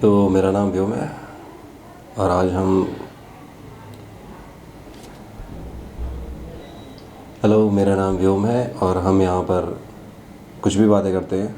तो मेरा नाम व्योम है और आज हम हेलो मेरा नाम व्योम है और हम यहाँ पर कुछ भी बातें करते हैं,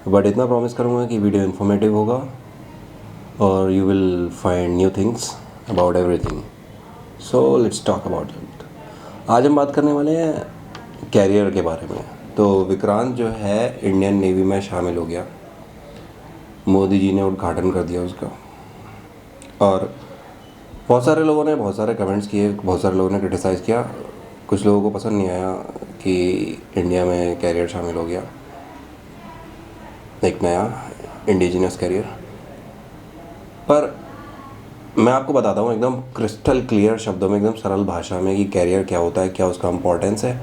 बट इतना प्रॉमिस करूँगा कि वीडियो इन्फॉर्मेटिव होगा और you will find new things about everything. So let's talk about it. आज हम बात करने वाले हैं कैरियर के बारे में। तो विक्रांत जो है इंडियन नेवी में शामिल हो गया, मोदी जी ने उद्घाटन कर दिया उसका, और बहुत सारे लोगों ने बहुत सारे कमेंट्स किए, बहुत सारे लोगों ने क्रिटिसाइज़ किया। कुछ लोगों को पसंद नहीं आया कि इंडिया में कैरियर शामिल हो गया, एक नया इंडिजिनस कैरियर। पर मैं आपको बताता हूँ एकदम क्रिस्टल क्लियर शब्दों में, एकदम सरल भाषा में कि कैरियर क्या होता है, क्या उसका इम्पोर्टेंस है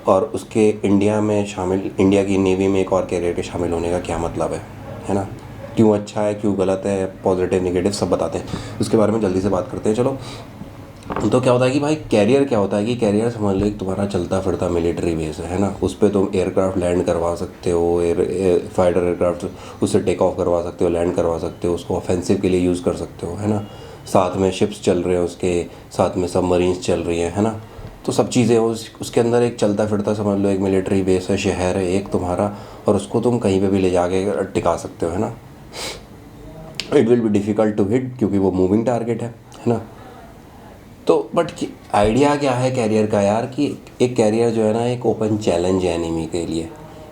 और उसके इंडिया की नेवी में एक और कैरियर के शामिल होने का क्या मतलब है ना। क्यों अच्छा है, क्यों गलत है, पॉजिटिव नेगेटिव सब बताते हैं। उसके बारे में जल्दी से बात करते हैं। चलो, तो क्या होता है कि भाई कैरियर क्या होता है कि कैरियर समझ लो एक तुम्हारा चलता फिरता मिलिट्री बेस है ना। उस पर तुम एयरक्राफ्ट लैंड करवा सकते हो, फाइटर एयरक्राफ्ट उससे टेक ऑफ करवा सकते हो, लैंड करवा सकते हो, उसको ऑफेंसिव के लिए यूज़ कर सकते हो, है ना। साथ में शिप्स चल रहे हैं, उसके साथ में सबमरीन्स चल रही हैं, है ना। तो सब चीज़ें उसके अंदर एक चलता फिरता समझ लो एक मिलिट्री बेस है, शहर है एक तुम्हारा, और उसको तुम कहीं पे भी ले जाके टिका सकते हो, है ना। It will be difficult to hit क्योंकि वो मूविंग टारगेट है ना। तो बट आइडिया क्या है कैरियर का यार, कि एक कैरियर जो है ना एक ओपन चैलेंज है एनिमी के लिए,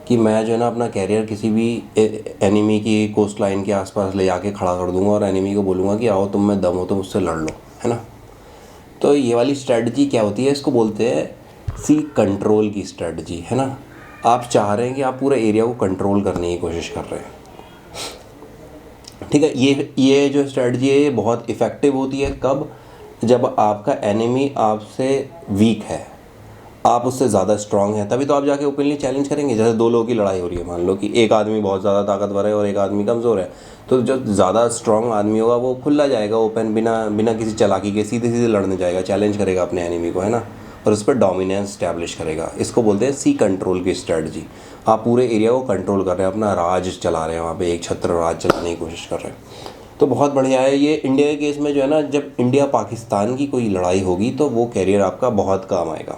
कि मैं जो है ना अपना कैरियर किसी भी एनिमी की कोस्ट लाइन के आसपास ले जाके खड़ा कर दूंगा और एनिमी को बोलूँगा कि आओ तुम में दम हो तो मुझसे लड़ लो, है ना। तो ये वाली स्ट्रेटजी क्या होती है, इसको बोलते हैं सी कंट्रोल की स्ट्रेटजी, है ना। आप चाह रहे हैं कि आप पूरे एरिया को कंट्रोल करने की कोशिश कर रहे हैं, ठीक है। ये जो स्ट्रेटजी है ये बहुत इफ़ेक्टिव होती है कब, जब आपका एनिमी आपसे वीक है, आप उससे ज़्यादा स्ट्रांग है, तभी तो आप जाके ओपनली चैलेंज करेंगे। जैसे दो लोगों की लड़ाई हो रही है, मान लो कि एक आदमी बहुत ज़्यादा ताकतवर है और एक आदमी कमज़ोर है, तो जो ज़्यादा स्ट्रांग आदमी होगा वो खुला जाएगा ओपन, बिना किसी चालाकी के सीधे सीधे लड़ने जाएगा, चैलेंज करेगा अपने एनिमी को, है ना, और उस पर डोमिनेंस स्टैब्लिश करेगा। इसको बोलते हैं सी कंट्रोल की स्ट्रेटजी। आप पूरे एरिया को कंट्रोल कर रहे हैं, अपना राज चला रहे हैं, वहाँ पे एक छत्र राज चलाने की कोशिश कर रहे हैं। तो बहुत बढ़िया है ये। इंडिया के केस में जो है ना, जब इंडिया पाकिस्तान की कोई लड़ाई होगी तो वो कैरियर आपका बहुत काम आएगा,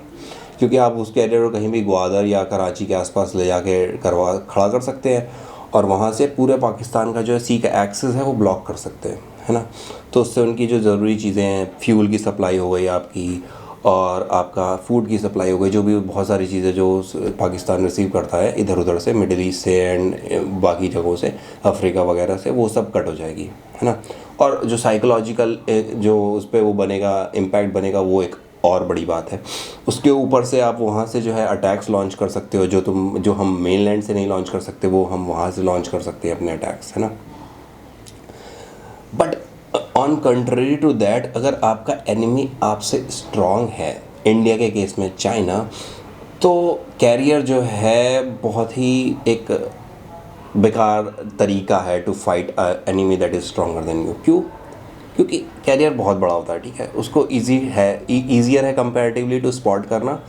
क्योंकि आप उस कैरियर को कहीं भी ग्वादर या कराची के आसपास ले जाके खड़ा कर सकते हैं और वहाँ से पूरे पाकिस्तान का जो है सी का एक्सेस है वो ब्लॉक कर सकते हैं, है ना। तो उससे उनकी जो ज़रूरी चीज़ें हैं, फ्यूल की सप्लाई हो गई आपकी, और आपका फूड की सप्लाई हो गई, जो भी बहुत सारी चीज़ें जो पाकिस्तान रिसीव करता है इधर उधर से, मिडिल ईस्ट से एंड बाकी जगहों से, अफ्रीका वगैरह से, वो सब कट हो जाएगी, है ना। और जो साइकोलॉजिकल जो उस पर वो बनेगा, इम्पैक्ट बनेगा, वो एक और बड़ी बात है। उसके ऊपर से आप वहाँ से जो है अटैक्स लॉन्च कर सकते हो, जो हम मेनलैंड से नहीं लॉन्च कर सकते, वो हम वहाँ से लॉन्च कर सकते हैं अपने अटैक्स, है ना। But on contrary to that, अगर आपका एनिमी आपसे स्ट्रांग है, इंडिया के केस में चाइना, तो कैरियर जो है बहुत ही एक बेकार तरीका है to fight enemy that is stronger than you. क्यों? क्योंकि कैरियर बहुत बड़ा होता है, ठीक है। उसको ईजियर है कंपैरेटिवली टू स्पॉट करना,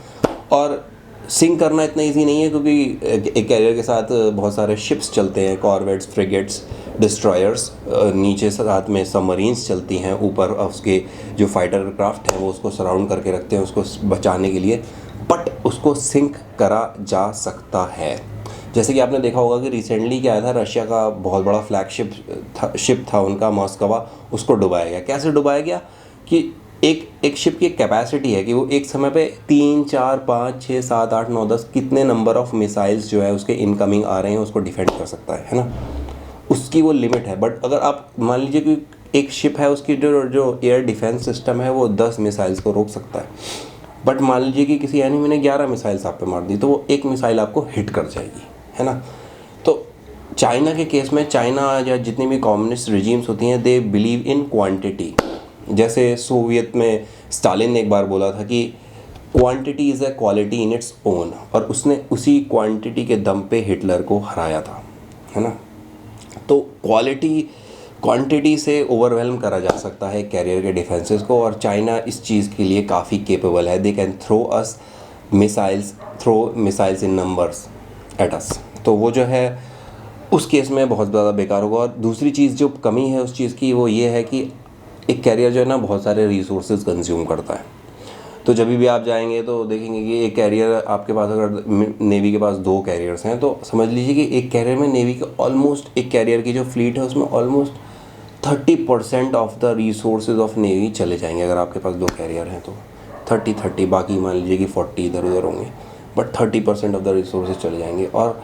और सिंक करना इतना इजी नहीं है, क्योंकि एक कैरियर के साथ बहुत सारे शिप्स चलते हैं, कॉर्वेट्स, फ्रिगेट्स, डिस्ट्रॉयर्स, नीचे साथ में सबमरीन्स चलती हैं, ऊपर उसके जो फाइटर क्राफ्ट हैं वो उसको सराउंड करके रखते हैं उसको बचाने के लिए। बट उसको सिंक करा जा सकता है। जैसे कि आपने देखा होगा कि रिसेंटली क्या आया था, रशिया का बहुत बड़ा शिप था उनका, मॉस्कवा, उसको डुबाया गया। कैसे डुबाया गया कि एक शिप की कैपेसिटी है कि वो एक समय पे 3, 4, 5, 6, 7, 8, 9, 10 कितने नंबर ऑफ मिसाइल्स जो है उसके इनकमिंग आ रहे हैं उसको डिफेंड कर सकता है ना। उसकी वो लिमिट है। बट अगर आप मान लीजिए कि एक शिप है, उसकी जो एयर डिफेंस सिस्टम है वो 10 मिसाइल्स को रोक सकता है, बट मान लीजिए कि किसी एनिमी ने 11 मिसाइल्स आप पे मार दी, तो वो एक मिसाइल आपको हिट कर जाएगी, है ना। तो चाइना के केस में, चाइना या जितनी भी कम्युनिस्ट रिजीम्स होती हैं, दे बिलीव इन क्वांटिटी। जैसे सोवियत में स्टालिन ने एक बार बोला था कि quantity is a quality in its own, और उसने उसी क्वांटिटी के दम पे हिटलर को हराया था, है ना। तो क्वांटिटी से ओवरवेलम करा जा सकता है कैरियर के डिफेंसेस को, और चाइना इस चीज़ के लिए काफ़ी केपेबल है। They can throw missiles in numbers at us. तो वो जो है उस केस में बहुत ज़्यादा बेकार होगा। और दूसरी चीज़ जो कमी है उस चीज़ की वो ये है कि एक कैरियर जो है ना बहुत सारे रिसोर्सेज कंज्यूम करता है। तो जब भी आप जाएंगे तो देखेंगे कि एक कैरियर आपके पास, अगर नेवी के पास 2 कैरियर्स हैं तो समझ लीजिए कि एक कैरियर में नेवी के ऑलमोस्ट, एक कैरियर की जो फ्लीट है उसमें almost 30% of the resources of navy चले जाएंगे। अगर आपके पास 2 कैरियर हैं तो 30, बाकी मान लीजिए कि 40 इधर उधर होंगे, बट 30% ऑफ द रिसोर्सेज चले जाएंगे। और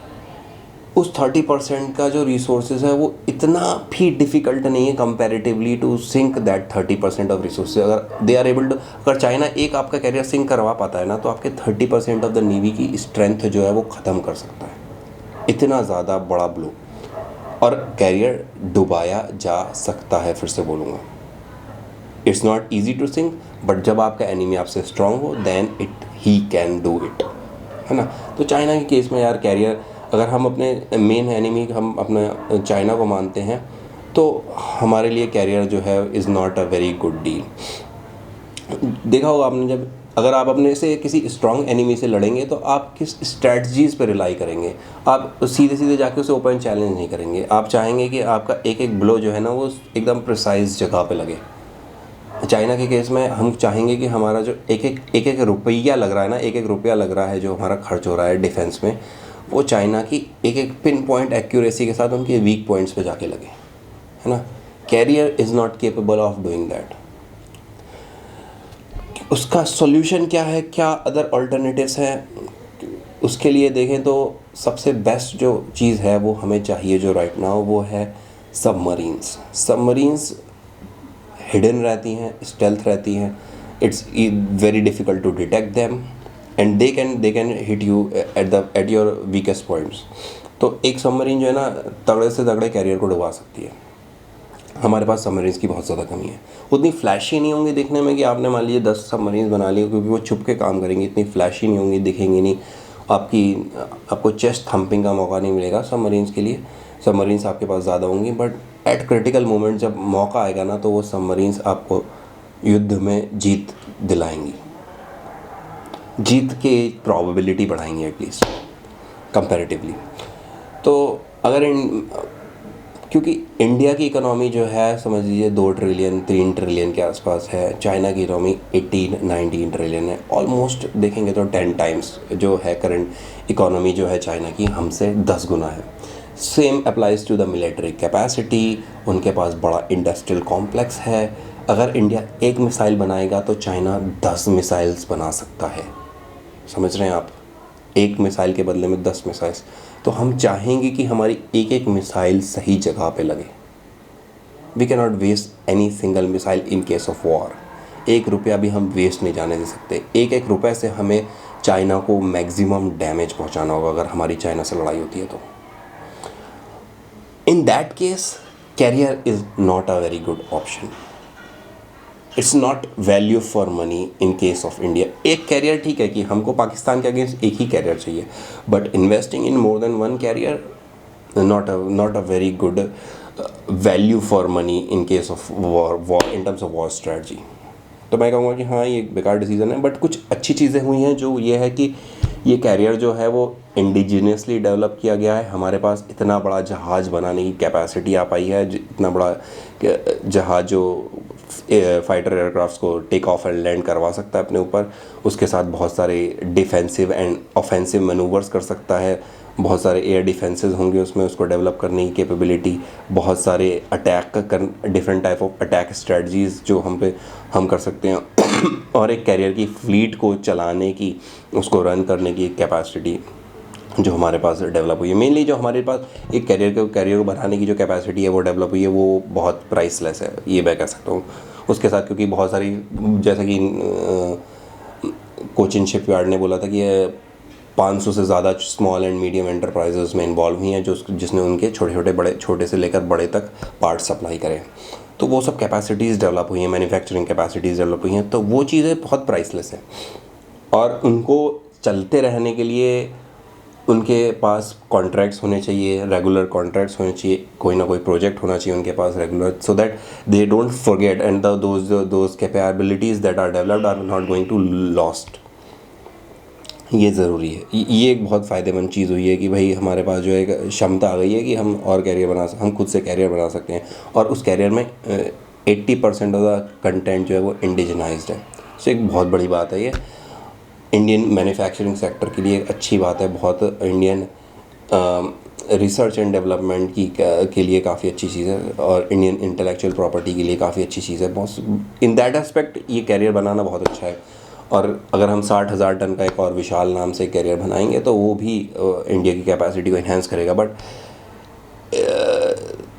उस 30% का जो रिसोर्सेज है वो इतना भी डिफ़िकल्ट नहीं है comparatively to sink that 30% of resources. अगर दे आर एबल टू, अगर चाइना एक आपका कैरियर सिंक करवा पाता है ना तो आपके 30% ऑफ द नेवी की स्ट्रेंथ जो है वो ख़त्म कर सकता है। इतना ज़्यादा बड़ा ब्लो। और कैरियर डुबाया जा सकता है, फिर से बोलूँगा, it's not easy to sink, but जब आपका एनिमी आपसे स्ट्रांग हो then it he can do it, है ना। तो चाइना के केस में यार कैरियर, अगर हम अपने मेन एनिमी हम अपना चाइना को मानते हैं तो हमारे लिए कैरियर जो है is not a very good deal. देखा होगा आपने, जब अगर आप अपने से किसी स्ट्रांग एनिमी से लड़ेंगे तो आप किस स्ट्रैटजीज़ पर रिलाई करेंगे। आप सीधे सीधे जाके उसे ओपन चैलेंज नहीं करेंगे। आप चाहेंगे कि आपका एक एक ब्लो जो है ना वो एकदम प्रिसाइज जगह पे लगे। चाइना के केस में हम चाहेंगे कि हमारा जो एक एक रुपया लग रहा है ना, एक एक रुपया लग रहा है जो हमारा खर्च हो रहा है डिफेंस में, वो चाइना की एक एक पिन पॉइंट एक्यूरेसी के साथ उनके वीक पॉइंट्स पे जाके लगे, है ना। Carrier is not capable of doing that. उसका सॉल्यूशन क्या है, क्या अदर अल्टरनेटिव्स हैं, उसके लिए देखें तो सबसे बेस्ट जो चीज़ है वो हमें चाहिए जो राइट नाउ वो है सबमरीन्स। सबमरीन्स हिडन रहती हैं, स्टेल्थ रहती हैं, it's very difficult to detect them and they can hit you at your weakest points. तो एक सबमरीन जो है ना तगड़े से तगड़े कैरियर को डुबा सकती है। हमारे पास सबमरीन्स की बहुत ज़्यादा कमी है। उतनी फ्लैशी नहीं होंगी दिखने में कि आपने मान लीजिए 10 सबमरीन्स बना ली, क्योंकि वो छुप के काम करेंगी, इतनी फ्लैशी नहीं होंगी, दिखेंगी नहीं, आपको चेस्ट थम्पिंग का मौका नहीं मिलेगा सबमरीन्स के लिए। सबमरीन्स आपके पास ज़्यादा होंगी, बट एट क्रिटिकल मोमेंट जब मौका आएगा ना तो वो सबमरीन्स आपको युद्ध में जीत दिलाएंगी, जीत की प्रोबेबिलिटी बढ़ाएंगी एटलीस्ट कंपैरेटिवली। तो अगर क्योंकि इंडिया की इकोनॉमी जो है समझ लीजिए 2 ट्रिलियन 3 ट्रिलियन के आसपास है, चाइना की इकोनॉमी 18-19 ट्रिलियन है। ऑलमोस्ट देखेंगे तो 10 टाइम्स जो है करंट इकोनॉमी जो है चाइना की हमसे 10 गुना है। Same applies to the military capacity, उनके पास बड़ा इंडस्ट्रियल कॉम्प्लेक्स है। अगर इंडिया एक मिसाइल बनाएगा तो चाइना 10 मिसाइल्स बना सकता है, समझ रहे हैं आप, एक मिसाइल के बदले में 10 मिसाइल्स। तो हम चाहेंगे कि हमारी एक एक मिसाइल सही जगह पे लगे। We can not waste any single missile in case of war. एक रुपया भी हम वेस्ट नहीं जाने दे सकते। एक एक रुपये से हमें चाइना को मैक्सिमम डैमेज पहुंचाना होगा अगर हमारी चाइना से लड़ाई होती है तो। In that case carrier is not a very good option. It's not value for money in case of India. एक कैरियर ठीक है कि हमको पाकिस्तान के अगेंस्ट एक ही कैरियर चाहिए, but investing in more than one carrier not a very good value for money in case of war in terms of war strategy. तो मैं कहूँगा कि हाँ ये बेकार डिसीजन है, बट कुछ अच्छी चीज़ें हुई हैं जो ये है कि ये कैरियर जो है वो इंडिजीनियसली डेवलप किया गया है। हमारे पास इतना बड़ा जहाज़ बनाने की कैपेसिटी आ पाई है, इतना बड़ा जहाज़ जो फाइटर एयरक्राफ्ट्स को टेक ऑफ एंड लैंड करवा सकता है अपने ऊपर, उसके साथ बहुत सारे डिफेंसिव एंड ऑफेंसिव मैनूवर्स कर सकता है, बहुत सारे एयर डिफेंसेस होंगे उसमें, उसको डेवलप करने की कैपेबिलिटी, बहुत सारे अटैक कर different type of attack strategies जो हम कर सकते हैं और एक कैरियर की फ्लीट को चलाने की, उसको रन करने की कैपेसिटी जो हमारे पास डेवलप हुई है। मेनली जो हमारे पास एक कैरियर को बनाने की जो कैपेसिटी है वो डेवलप हुई है वो बहुत प्राइसलेस है, ये मैं कह सकता हूँ। उसके साथ क्योंकि बहुत सारी, जैसा कि कोचिन शिपयार्ड ने बोला था कि 500 से ज़्यादा स्मॉल एंड मीडियम एंटरप्राइजेस में इन्वॉल्व हुई हैं जिसने उनके छोटे से लेकर बड़े तक पार्ट सप्लाई करें। तो वो सब कैपेसिटीज़ डेवलप हुई हैं, मैन्युफैक्चरिंग कैपेसिटीज़ डेवलप हुई हैं, तो वो चीज़ें बहुत प्राइसलेस हैं और उनको चलते रहने के लिए उनके पास कॉन्ट्रैक्ट्स होने चाहिए, रेगुलर कॉन्ट्रैक्ट्स होने चाहिए, कोई ना कोई प्रोजेक्ट होना चाहिए उनके पास regular, so that they don't forget and those capabilities that are developed are not going to lost. ये ज़रूरी है। ये एक बहुत फ़ायदेमंद चीज़ हुई है कि भाई हमारे पास जो है एक क्षमता आ गई है कि हम और कैरियर हम खुद से कैरियर बना सकते हैं, और उस कैरियर में 80% ऑफ द कंटेंट जो है वो इंडिजिनाइज्ड है। सो एक बहुत बड़ी बात है ये। इंडियन मैन्युफैक्चरिंग सेक्टर के लिए एक अच्छी बात है, बहुत इंडियन रिसर्च एंड डेवलपमेंट के लिए काफ़ी अच्छी चीज़ है, और इंडियन इंटेलेक्चुअल प्रॉपर्टी के लिए काफ़ी अच्छी चीज़ है। बहुत इन दैट एस्पेक्ट ये कैरियर बनाना बहुत अच्छा है। और अगर हम 60,000 टन का एक और विशाल नाम से कैरियर बनाएंगे तो वो भी इंडिया की कैपेसिटी को इन्हेंस करेगा। But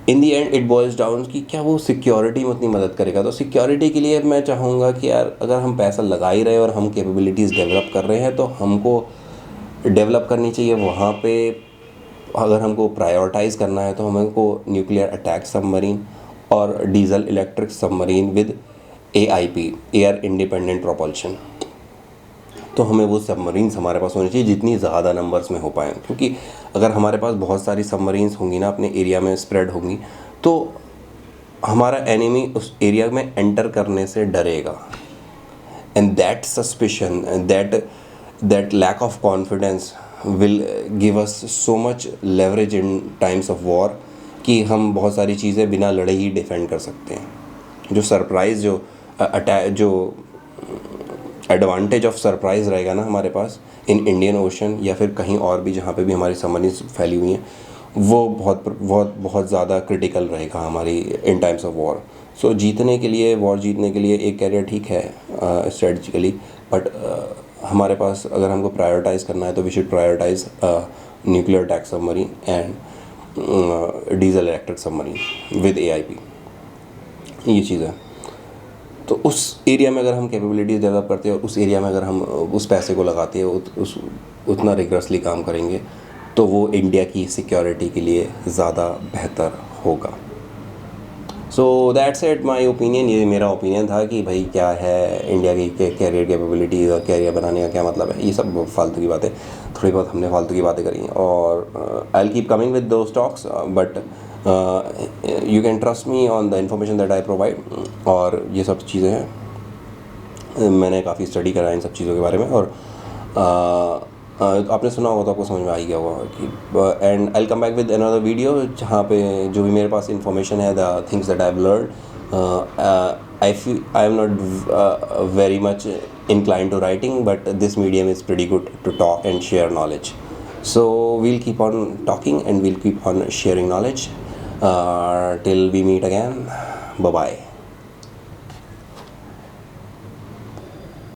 in the end it boils down कि क्या वो सिक्योरिटी में उतनी मदद करेगा। तो सिक्योरिटी के लिए मैं चाहूँगा कि यार अगर हम पैसा लगा ही रहे और हम कैपेबिलिटीज़ डेवलप कर रहे हैं तो हमको डेवलप करनी चाहिए वहाँ पे। अगर हमको प्रायोरिटाइज़ करना है तो हमको न्यूक्लियर अटैक सबमरीन और diesel electric submarine with AIP, air independent propulsion, तो हमें वो सबमरीन्स हमारे पास होनी चाहिए जितनी ज़्यादा नंबर्स में हो पाएँ। क्योंकि अगर हमारे पास बहुत सारी सबमरीन्स होंगी ना, अपने एरिया में स्प्रेड होंगी, तो हमारा एनिमी उस एरिया में एंटर करने से डरेगा। And that suspicion, that lack of confidence will give us so much leverage in times of war कि हम बहुत सारी चीज़ें बिना लड़े ही डिफेंड कर सकते हैं। जो सरप्राइज़, जो अटैक, जो एडवांटेज ऑफ सरप्राइज़ रहेगा ना हमारे पास इन इंडियन ओशन या फिर कहीं और भी जहाँ पे भी हमारी सबमरीन्स फैली हुई हैं, वो बहुत ज़्यादा क्रिटिकल रहेगा हमारी इन टाइम्स ऑफ वॉर। सो जीतने के लिए, वॉर जीतने के लिए एक कैरियर ठीक है स्ट्रेटजिकली, बट हमारे पास अगर हमको प्रायोरिटाइज़ करना है तो we should prioritise nuclear attack submarine and diesel electric submarine with AIP। ये चीज़ है। तो उस एरिया में अगर हम कैपेबिलिटीज़ डेवलप करते हैं और उस एरिया में अगर हम उस पैसे को लगाते हैं, उतना रिगरसली काम करेंगे, तो वो इंडिया की सिक्योरिटी के लिए ज़्यादा बेहतर होगा। So that's it, my opinion. ये मेरा ओपिनियन था कि भाई क्या है इंडिया की कैरियर कैपेबिलिटीज़ और कैरियर बनाने का क्या मतलब है। ये सब फालतू की बातें, थोड़ी बहुत हमने फालतू की बातें करी, और I will keep coming with those talks, but you can trust me on the information that I provide. और ये सब चीज़ें हैं, मैंने काफ़ी स्टडी करा इन सब चीज़ों के बारे में, और आपने सुना होगा तो आपको समझ में आ ही गया होगा कि and I will come back with another video जहाँ पे जो भी मेरे पास इन्फॉर्मेशन है, the things that I have learn. I am not very much inclined to writing, but this medium is pretty good to talk and share knowledge. So we'll keep on talking and we'll keep on sharing knowledge till we meet again. Bye bye.